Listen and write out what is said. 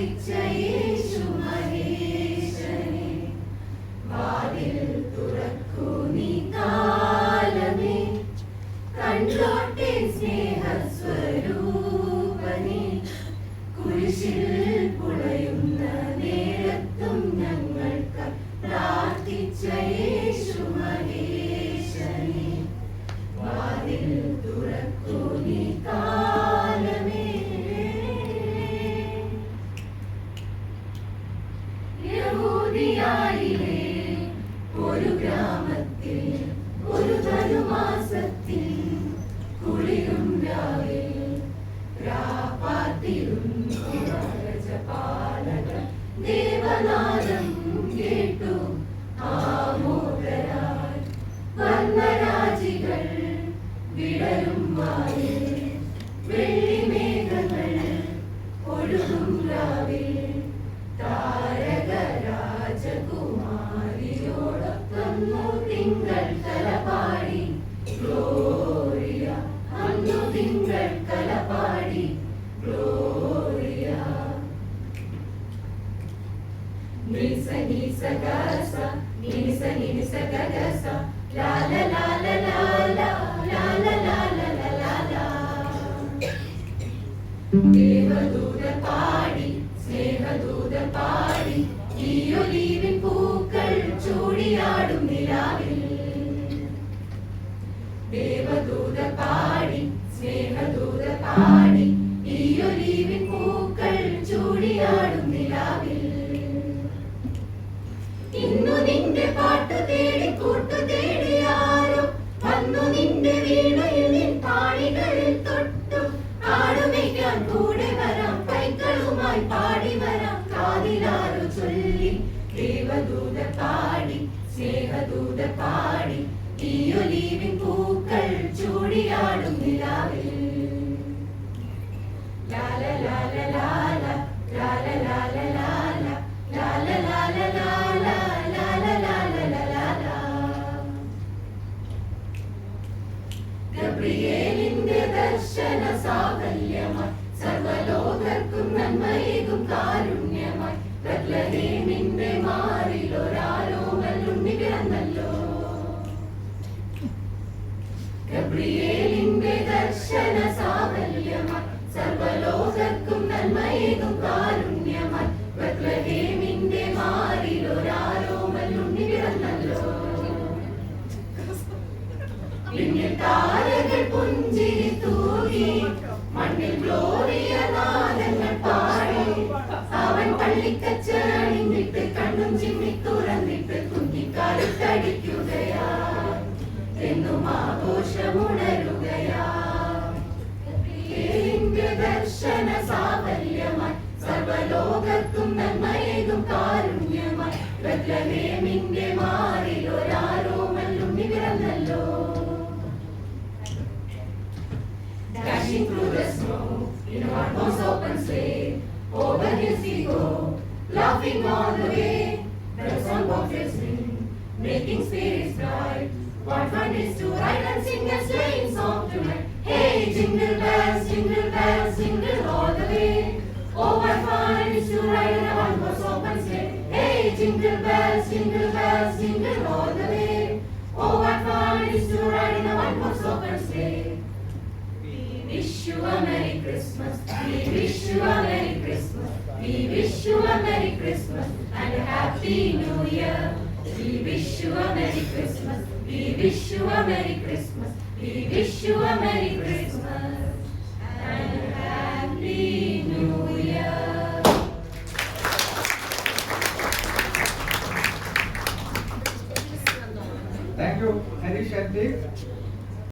പ്രാർത്ഥിച്ച യേശു മഹേശനെ വാതിൽ തുറക്കൂ നീ കാലമേ കണ്ടോട്ടെ സ്നേഹസ്വരൂപനെ കുരിശിൽ പുളയുന്ന നേരത്തും ഞങ്ങൾക്ക് പ്രാർത്ഥിച്ച യേശു മഹേശനെ വാതിൽ തുറക്കൂ നീ കാലമേ. യഹൂദിയായിലെ ഒരു ഗ്രാമത്തിൽ ഒരു ധനുമാസത്തിൽ കുളിരും രാവിൽ രാപ്പാത്തിരുന്നപാലകൻ ദേവനാദം കേട്ടു ആമോദരായി വർണ്ണരാജികൾ വിടരും വായിൽ വെള്ളിമേഘങ്ങൾ ഒഴുകും രാവിൽ താരക രാജകുമാരിയോടൊപ്പം തിങ്കൾ കലപാടി ഗ്ലോറിയ അന്നു തിങ്കൾ കലപാടി ഗ്ലോറിയ. നിസ നിസ ഗസ നിസ നിസ ഗസ ലാല ലാല ലാല ലാല ലാല ലാല. ദേവദൂത പാടി സ്നേഹദൂത പാടി ഈ ഒലീവിൻ പൂക്കൾ ചൂടിയാടും നിലാവിൽ. ദേവദൂത പാടി സ്നേഹദൂത പാടി ഈ ഒലീവിൻ പൂക്കൾ ചൂടിയാടും നിലാവിൽ. ഇന്നു നിന്റെ പാട്ടു തേടി കൂട്ടു തേടി ആരും വന്നു നിന്റെ വീണയിൽ നിൻ പാണികളിൽ തൊട്ടു ആടുമയ്ക്കാൻ കൂടെ വരാം കൈകളുമായി പാടി വരാം കാതിലാറു ചൊല്ലി. ദേവദൂത പാടി സ്നേഹദൂത പാടി ഈ ഒലീവിൻ പൂക്കൾ ചൂടിയാടും നിലാവിൽ. ലാല ലാല ലാല ലാല ലാല ലാല ലാല ലാല ലാല ലാല ലാല ലാല. ഗബ്രിയേലിന്റെ ദർശന സാഫല്യമായി സർവലോകർക്കും നന്മയേകും കാരുണ്യമായി ബത്ലഹേമിന്റെ മാറിലൊരാരോമലുണ്ണി പിറന്നല്ലോ. ഗബ്രിയേലിന്റെ ദർശന സാഫല്യമായി സർവലോകർക്കും നന്മയേകും കാരുണ്യമായി ബത്ലഹേമിന്റെ മാറിലൊരാരോമലുണ്ണി പിറന്നല്ലോ. പിന്നിൽ താരകൾ പുഞ്ചിരി തൂകി മണ്ണിൽ ഗ്ലോറിയ നാദങ്ങൾ പാടി അവൻ പള്ളിക്കച്ചണിഞ്ഞിട്ട് കണ്ണും ചിമ്മി തുറന്നിട്ട് കുഞ്ഞിക്കാലത്തടിക്കുകയാ എന്നും ആഘോഷമുണരുകയാ. ദർശന സാഫല്യമായി സർവലോകർക്കും നന്മയേകും കാരുണ്യമായി ബത്ലഹേമിന്റെ മാറിലൊരാരോമലുണ്ണി പിറന്നല്ലോ. Dashing through the snow in our most open sleigh, over hills we go, laughing all the way. The songbox will sing, making spirits bright. What fun is to ride and sing a sleighing song tonight. Hey, jingle bells, jingle all the way. Oh, what fun is to ride in a one-horse open sleigh. Hey, jingle bells, jingle all the way. Oh, what fun is to ride in a one-horse open sleigh. We wish you a Merry Christmas. We wish you a Merry Christmas. We wish you a Merry Christmas and a Happy New Year. We wish you a Merry Christmas. We wish you a Merry Christmas. We wish you a Merry Christmas and a Happy New Year. Thank you, Harish Shetty.